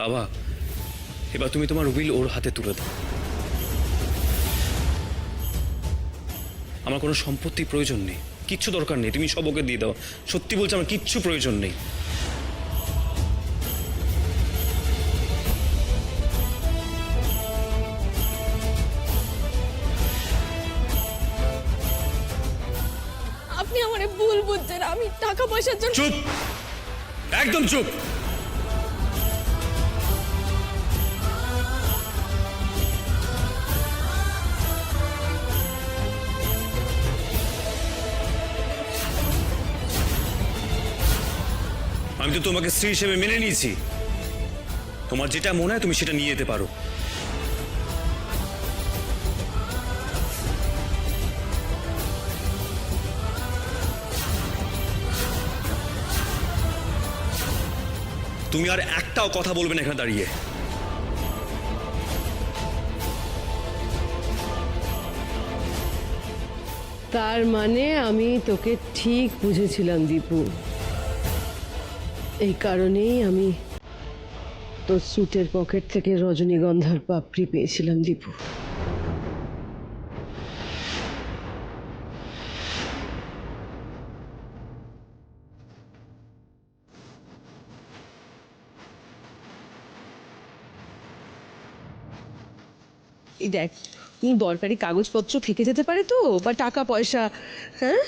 বাবা, এবার তুমি তোমার উইল ওর হাতে তুলে দাও। আমার কোনো সম্পত্তি প্রয়োজন নেই, কিচ্ছু দরকার নেই, তুমি সব ওকে দিয়ে দাও। সত্যি বলছি, আমার কিচ্ছু প্রয়োজন নেই। আপনি আমারে ভুল বুঝছেন, আমি টাকা পয়সার জন্য। চুপ, একদম চুপ। আমি তো তোমাকে স্ত্রী হিসেবে মেনে নিয়েছি, তোমার যেটা মনে হয় তুমি সেটা নিয়ে যেতে পারো। তুমি আর একটাও কথা বলবে না এখানে দাঁড়িয়ে। তার মানে আমি তোকে ঠিক বুঝেছিলাম দীপু। এই কারণেই আমি তোর স্যুটের পকেট থেকে রজনীগন্ধার পাপড়ি পেয়েছিলাম দীপু। এই দেখ, দরকারি কাগজপত্র থেকে যেতে পারে তো, বা টাকা পয়সা। হ্যাঁ,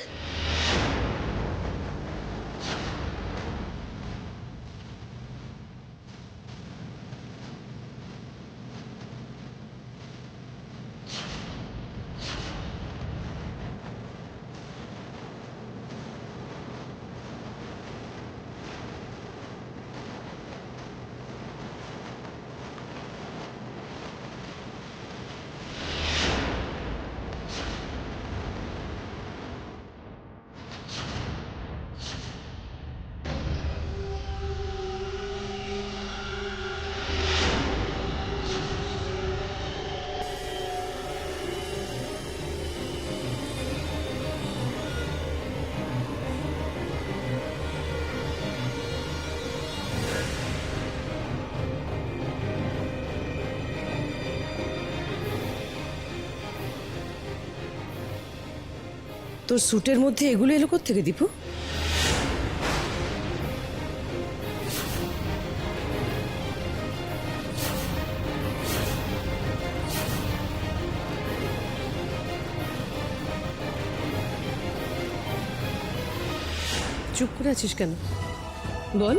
তোর স্যুটের মধ্যে এগুলো এলো কোত্থেকে দীপু? চুপ করে আছিস কেন? বল,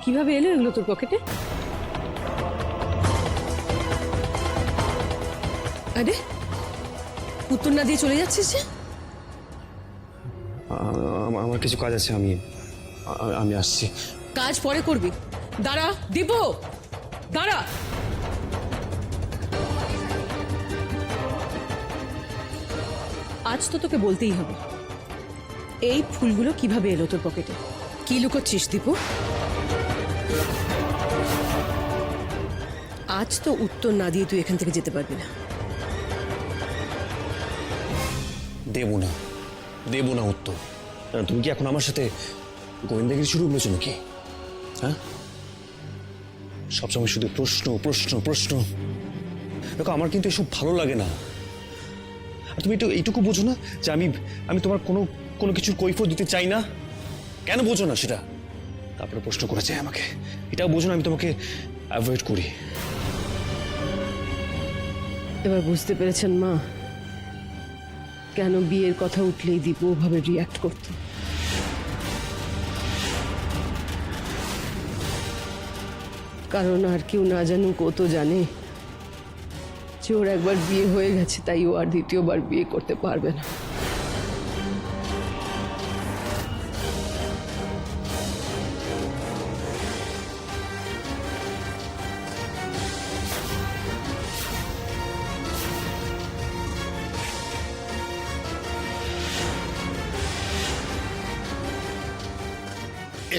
কিভাবে এলো এগুলো তোর পকেটে? আরে, উত্তর না দিয়ে চলে যাচ্ছিস যে? আমার কিছু কাজ আছে, আমি আমি আসছি। কাজ পরে করবি, দাঁড়া দীপু, দাঁড়া। আজ তো তোকে বলতেই হবে, এই ফুলগুলো কিভাবে এলো তোর পকেটে? কি লুকোচ্ছিস দীপু? আজ তো উত্তর না দিয়ে তুই এখান থেকে যেতে পারবি না। দেবো না উত্তর। তুমি কি এখন আমার সাথে গোয়েন্দাগিরি শুরু করেছো নাকি? হ্যাঁ, সবসময় শুধু প্রশ্ন প্রশ্ন প্রশ্ন। দেখো, আমার কিন্তু এসব ভালো লাগে না। আর তুমি এইটুকু বোঝো না যে আমি তোমার কোনো কিছুর কৈফিয়ত দিতে চাই না? কেন বোঝো না সেটা? তারপরে প্রশ্ন করেছে আমাকে, এটাও বোঝো না আমি তোমাকে অ্যাভয়েড করি। এবার বুঝতে পেরেছেন মা, কেন বিয়ের কথা উঠলেই দীপু ওভাবে রিয়াক্ট করত? কারণ আর কেউ না জানুক, ও তো জানে যে ওর একবার বিয়ে হয়ে গেছে, তাই ও আর দ্বিতীয়বার বিয়ে করতে পারবে না।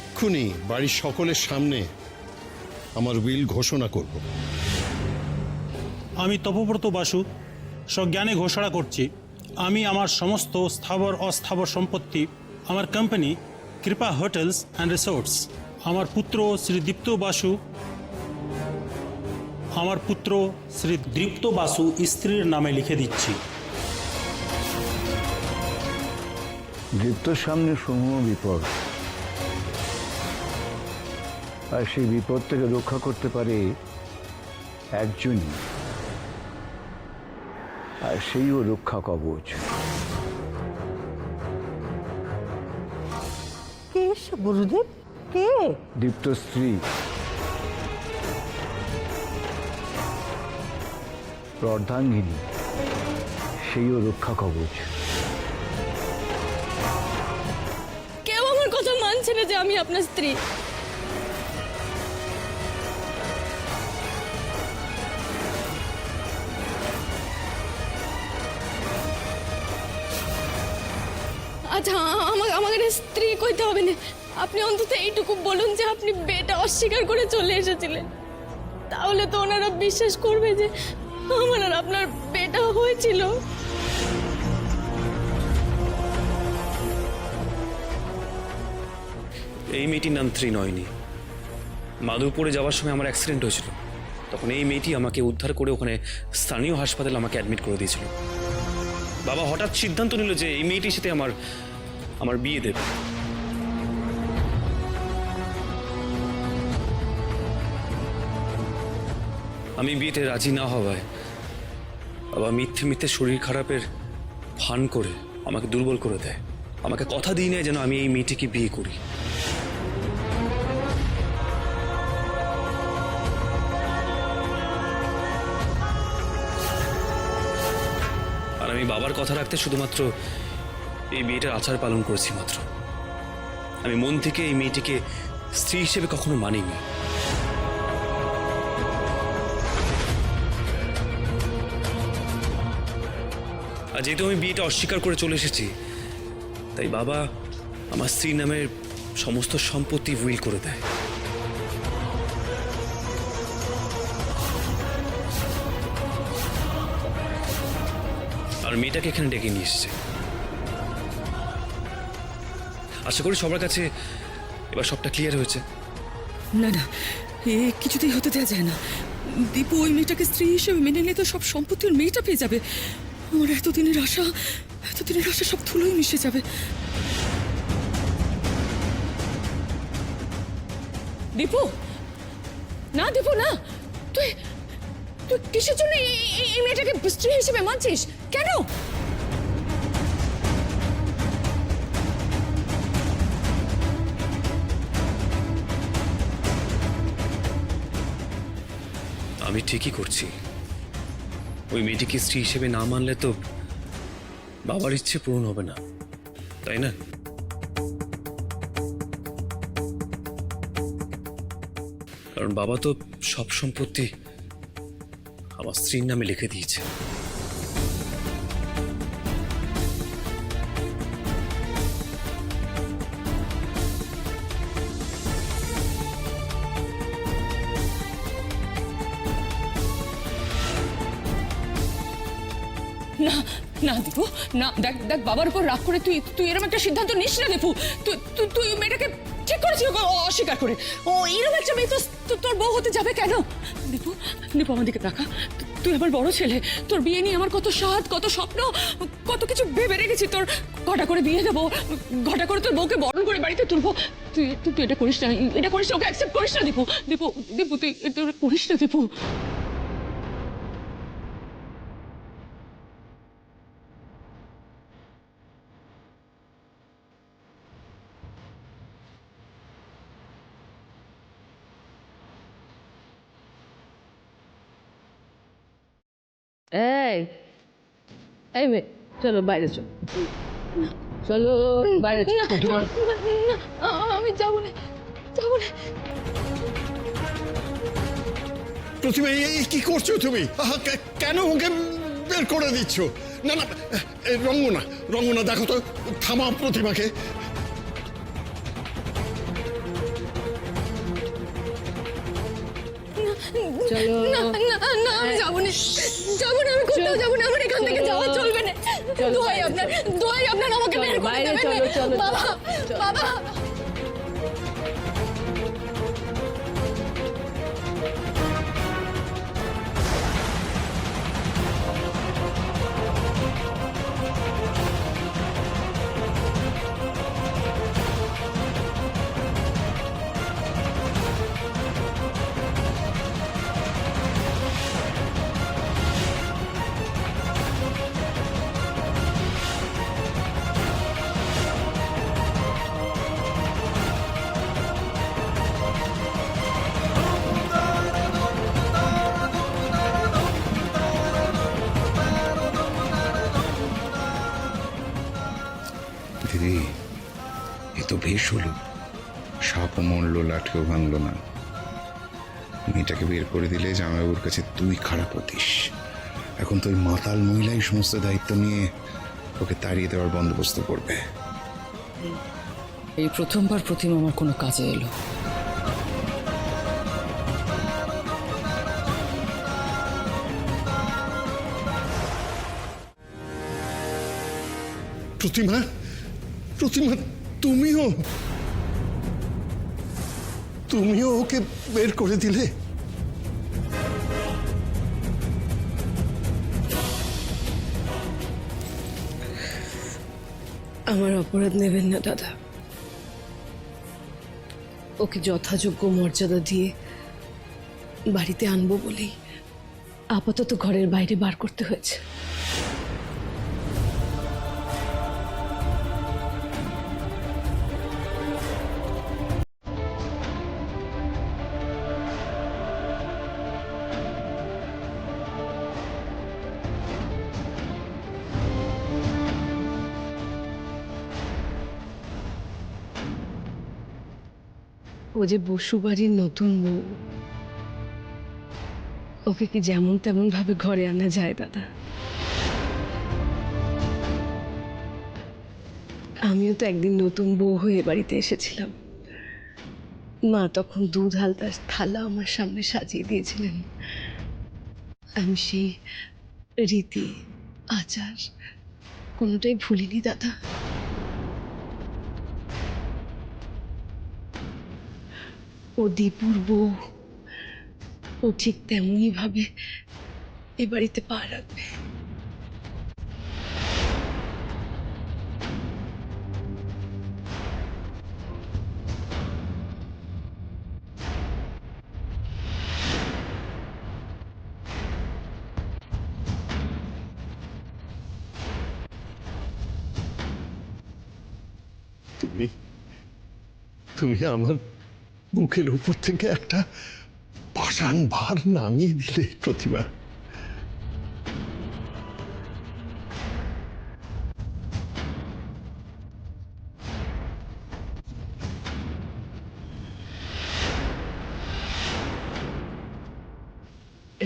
এক্ষুনি বাড়ির সকলের সামনে আমার উইল ঘোষণা করব। আমি তপব্রত বাসু সজ্ঞানে ঘোষণা করছি, আমি আমার সমস্ত স্থাবর অস্থাবর সম্পত্তি, আমার কোম্পানি কৃপা হোটেলস অ্যান্ড রিসোর্টস, আমার পুত্র শ্রী দীপ্ত বাসু আমার পুত্র শ্রী দীপ্ত বাসু স্ত্রীর নামে লিখে দিচ্ছি। দীপ্তর সামনে সমূহ বিপদ, আর সেই বিপদ থেকে রক্ষা করতে পারে একজনই, আর সেইও রক্ষা কবচ। কে এসে গুরুদেব? কে? দীপ্ত স্ত্রী অর্ধাঙ্গিনী, সেইও রক্ষা কবচ। কেউ আমার কথা মানছে না যে আমি আপনার স্ত্রী। আচ্ছা, আমাকে স্ত্রী কইতে হবে না, আপনি অন্তত এইটুকু বলুন যে আপনি বিয়েটা অস্বীকার করে চলে এসেছিলেন। তাহলে তো ওনারা বিশ্বাস করবে যে আমার আর আপনার বিয়েটা হয়েছিল। এই মেয়েটির নাম ত্রিনয়নী। মাধবপুরে যাওয়ার সময় আমার অ্যাক্সিডেন্ট হয়েছিল, তখন এই মেয়েটি আমাকে উদ্ধার করে ওখানে স্থানীয় হাসপাতালে আমাকে অ্যাডমিট করে দিয়েছিল। বাবা হঠাৎ সিদ্ধান্ত নিল যে এই মেয়েটির সাথে আমার বিয়ে দেবে। আমি বিয়েতে রাজি না হওয়ায় বাবা মিথ্যে মিথ্যে শরীর খারাপের ভান করে আমাকে দুর্বল করে দেয়। আমাকে কথা দিয়ে নেয় যেন আমি এই মেয়েটিকে বিয়ে করি। আর আমি বাবার কথা রাখতে শুধুমাত্র এই বিয়েটার আচার পালন করেছি মাত্র। আমি মন থেকে এই মেয়েটিকে স্ত্রী হিসেবে কখনো মানিনি। আর যেহেতু আমি বিয়েটা অস্বীকার করে চলে এসেছি, তাই বাবা আমার স্ত্রীর নামের সমস্ত সম্পত্তি উইল করে দেয়। আর মেয়েটাকে এখানে ডেকে নিয়ে এসেছে। আশা করি সবার কাছে এবার সবটা ক্লিয়ার হয়েছে। না না, এ কিছুতেই হতে দেওয়া যায় না। দীপু ওই মেয়েটাকে স্ত্রী হিসেবে মেনে নিলে তো সব সম্পত্তি ওর মেয়েটা পেয়ে যাবে। আমার এতদিনের আশা সব ধুলোয় মিশে যাবে। দীপু, না দীপু না, তুই তুই কিসের জন্য এই মেয়েটাকে স্ত্রী হিসেবে মানছিস? কেন? আমি ঠিকই করছি। ওই মেয়েটিকে স্ত্রী হিসেবে না মানলে তো বাবার ইচ্ছে পূরণ হবে না, তাই না? কারণ বাবা তো সব সম্পত্তি আমার স্ত্রীর নামে লিখে দিয়েছে। না না দীপু, না, দেখ দেখ, বাবার উপর রাগ করে তুই এরকম একটা সিদ্ধান্ত নিস না দীপু। তুই মেয়েটাকে ঠিক করেছিস অস্বীকার করে। ও এরকম একটা মেয়ে তো তোর বউ হতে যাবে কেন? দীপু, আমার দিকে তাকা। তুই আমার বড় ছেলে, তোর বিয়ে নিয়ে আমার কত স্বাদ, কত স্বপ্ন, কত কিছু ভেবে রেখেছি। তোর ঘটা করে বিয়ে দেবো, ঘটা করে তোর বউকে বরণ করে বাড়িতে তুলবো। তুই এটা করিস না, এটা করিস না, ওকে অ্যাকসেপ্ট করিস না দীপু। দীপু তুই এটা করিস না দীপু। এই মেয়ে, চলো বাইরে চলো, চলো বাইরে চলো। আমি যাবো না, যাবো না। প্রতিমা, এই কি করছো তুমি? কেন ওকে বের করে দিচ্ছ? না না, রঙ্গনা দেখো তো, থামা প্রতিমাকে। চলো। না না না, আমি যাবো না, আমি কোথাও যাবো না। আমার এখান থেকে যাওয়া চলবে না। দোহাই আপনার আমাকে বের করে বাইরে দেবেন না। চলো। বাবা, বাবা। বেশ হলো, সাপও মরলো, লাঠিও ভাঙলো না। মেয়েটাকে বের করে দিলে জামাইবাবুর কাছে তুই খারাপ হতিস। এখন তো ওই মাতাল মহিলাই সমস্ত দায়িত্ব নিয়ে ওকে তাড়িয়ে দেওয়ার বন্দোবস্ত করবে। এই প্রথমবার প্রতিমা আমার কোনো কাজে এলো। প্রতিমা, প্রতিমা, তুমিও ওকে বের করে দিলে? আমার অপরাধ নেবেন না দাদা। ওকে যথাযোগ্য মর্যাদা দিয়ে বাড়িতে আনবো বলেই আপাতত ঘরের বাইরে বার করতে হয়েছে। ও যে বসুবাড়ির নতুন বউ, ওকে কি যেমন তেমন ভাবে ঘরে আনা যায় দাদা? আমিও তো একদিন নতুন বউ হয়ে বাড়িতে এসেছিলাম। মা তখন দুধ হালতার থালা আমার সামনে সাজিয়ে দিয়েছিলেন। আমি সেই রীতি আচার কোনোটাই ভুলিনি দাদা। ও দীপুর বউ, ও ঠিক তেমনই ভাবে এ বাড়িতে পা রাখবে। তুমি আমার বুকের উপর থেকে একটা পাষাণ ভার নামিয়ে দিলে প্রতিমা।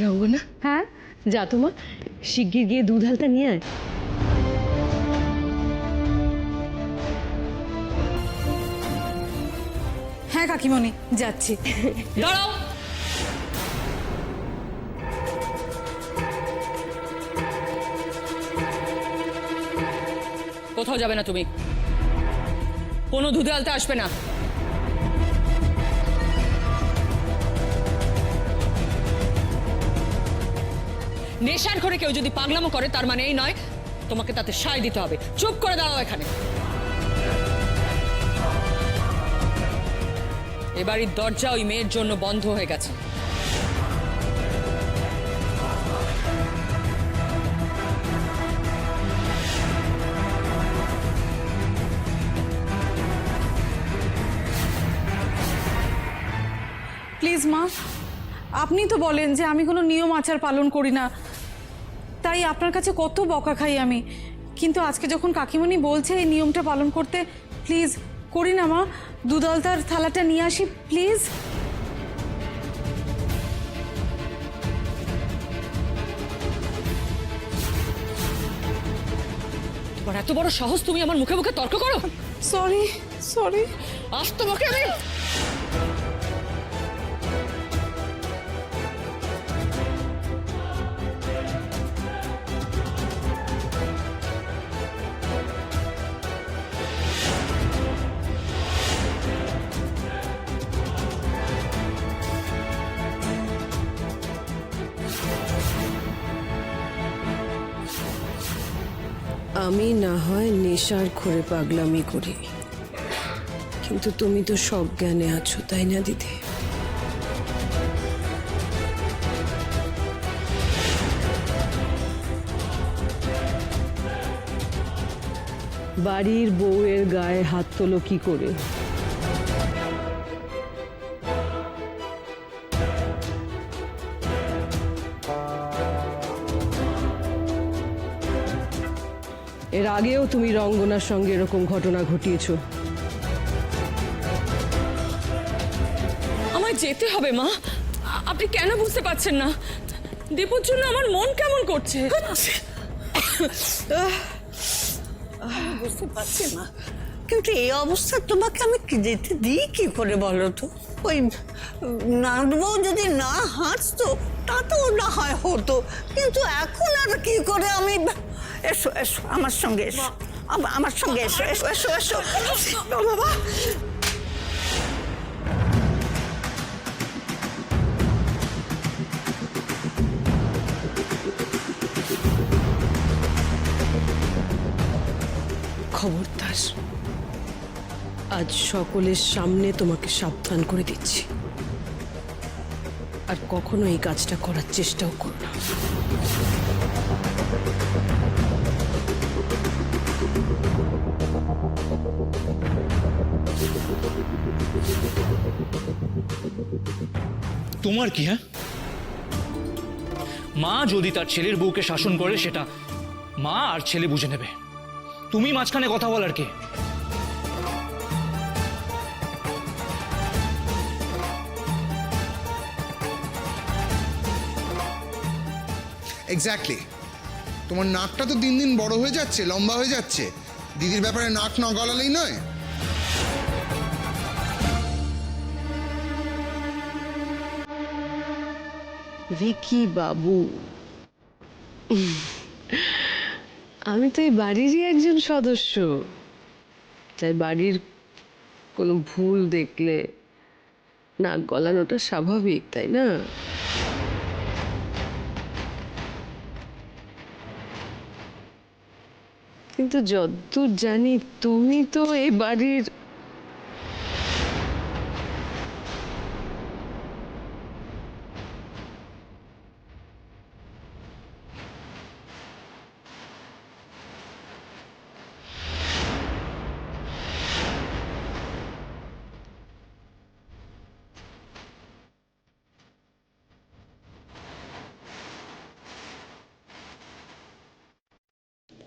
রঙ্গনা, হ্যাঁ যা তোমা, শিগগির গিয়ে দুধ হালতা নিয়ে আয়। হ্যাঁ কাকিমণি, যাচ্ছি। দাঁড়াও। কোথাও যাবে না তুমি, কোনো দুধে আলতে আসবে না। নেশার ঘরে কেউ যদি পাগলামো করে তার মানে এই নয় তোমাকে তাতে সায় দিতে হবে। চুপ করে দাঁড়াও এখানে। এবাড়ির দরজা ওই মেয়ের জন্য বন্ধ হয়ে গেছে। প্লিজ মা, আপনি তো বলেন যে আমি কোনো নিয়ম আচার পালন করি না, তাই আপনার কাছে কত বকা খাই আমি। কিন্তু আজকে যখন কাকিমণি বলছে এই নিয়মটা পালন করতে, প্লিজ করি না মা। দুধ আলতার থালাটা নিয়ে আসি প্লিজ। তোমার এত বড় সাহস, তুমি আমার মুখে মুখে তর্ক করো? Sorry sorry. আজ তোমাকে আমি আমি না হয় নেশার ঘরে পাগলামি করি, কিন্তু তুমি তো সব জ্ঞানে আছো, তাই না দিদি? বাড়ির বউয়ের গায়ে হাত তোলো কি করে? এর আগেও তুমি রঙ্গনার সঙ্গে এরকম ঘটনা ঘটিয়েছো। যেতে হবে মা। আপনি কেন বুঝতে পারছেন না? দীপুর জন্য আমার মন কেমন করছে। বুঝতে পারছি না, কিন্তু এই অবস্থা তোমাকে আমি যেতে দিই কি করে বলো তো? ওই নানবউ যদি না হাসতো তা তো না হয় হতো, কিন্তু এখন আর কি করে আমি। এসো এসো আমার সঙ্গে এসো, আমার সঙ্গে এসো এসো এসো এসো বাবা। খবরদার, আজ সকলের সামনে তোমাকে সাবধান করে দিচ্ছি, আর কখনো এই কাজটা করার চেষ্টাও করো না। তোমার কি? হ্যাঁ, মা যদি তার ছেলের বউকে শাসন করে সেটা মা আর ছেলে বুঝে নেবে, তুমি মাঝখানে কথা বলার কে? এক্স্যাক্টলি, তোমার নাকটা তো দিন দিন বড় হয়ে যাচ্ছে, লম্বা হয়ে যাচ্ছে। দিদির ব্যাপারে নাক না গলালেই নয়। ভিকি বাবু, আমি তো এই বাড়িরই একজন সদস্য, তাই বাড়ির কোনো ভুল দেখলে নাক গলানোটা স্বাভাবিক, তাই না? কিন্তু যতদূর জানি তুমি তো এই বাড়ির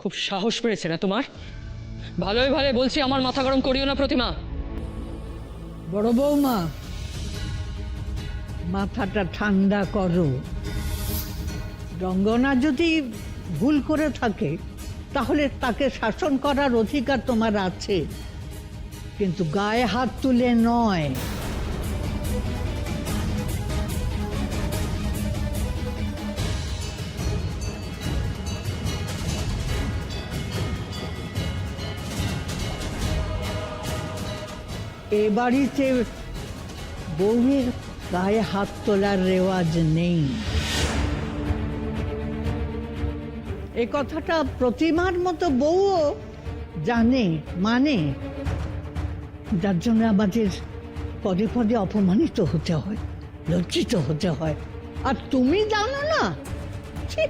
খুব সাহস পেয়েছে না তোমার? ভালোই ভালো বলছি, আমার মাথা গরম করিও না প্রতিমা। বড় বৌমা, মাথাটা ঠান্ডা করো। রঙ্গনা যদি ভুল করে থাকে তাহলে তাকে শাসন করার অধিকার তোমার আছে, কিন্তু গায়ে হাত তুলে নয়। এ বাড়িতে বউয়ের গায়ে হাত তোলার রেওয়াজ নেই। এ কথাটা প্রতিমার মতো বউও জানে, মানে, যার জন্য আমাদের পদে পদে অপমানিত হতে হয়, লজ্জিত হতে হয়। আর তুমি জানো না? ছি,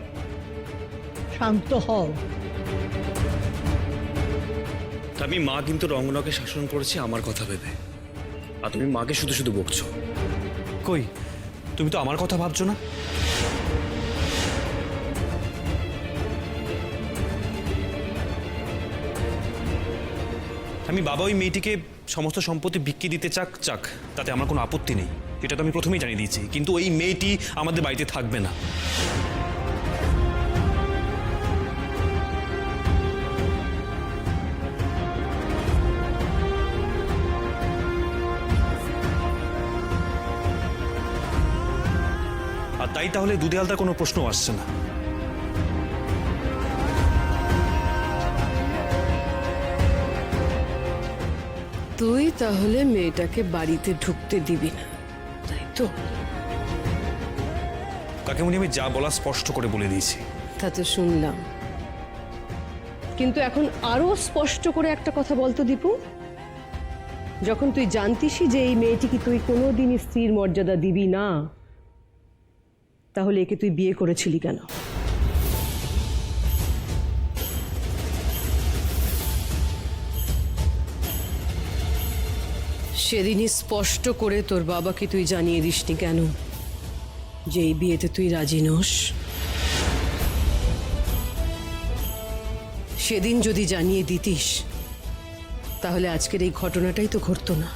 শান্ত হও। আমি মা কিন্তু রঙ্গনাকে শাসন করেছি আমার কথা ভেবে, আর তুমি মাকে শুধু শুধু বকছো। কই, তুমি তো আমার কথা ভাবছো না? আমি বাবা ওই মেয়েটিকে সমস্ত সম্পত্তি বিক্রি দিতে চাক, তাতে আমার কোনো আপত্তি নেই, এটা তো আমি প্রথমেই জানিয়ে দিয়েছি। কিন্তু ওই মেয়েটি আমাদের বাড়িতে থাকবে না। আর তাই তাহলে দুধে আলতার কোনো প্রশ্ন আসছে না। তুই তাহলে মেয়েটাকে বাড়িতে ঢুকতে দিবি না, তাই তো? কাকিমণি, আমি যা বলা স্পষ্ট করে বলে দিয়েছি। তা তো শুনলাম, কিন্তু এখন আরো স্পষ্ট করে একটা কথা বলতো দীপু। যখন তুই জানতিসই যে এই মেয়েটিকে তুই কোনোদিনই স্ত্রীর মর্যাদা দিবি না, তাহলে একে তুই বিয়ে করেছিলি কেন? সেদিনই স্পষ্ট করে তোর বাবাকে তুই জানিয়ে দিসনি কেন যে এই বিয়েতে তুই রাজি নোস? সেদিন যদি জানিয়ে দিতিস তাহলে আজকের এই ঘটনাটাই তো ঘটতো না।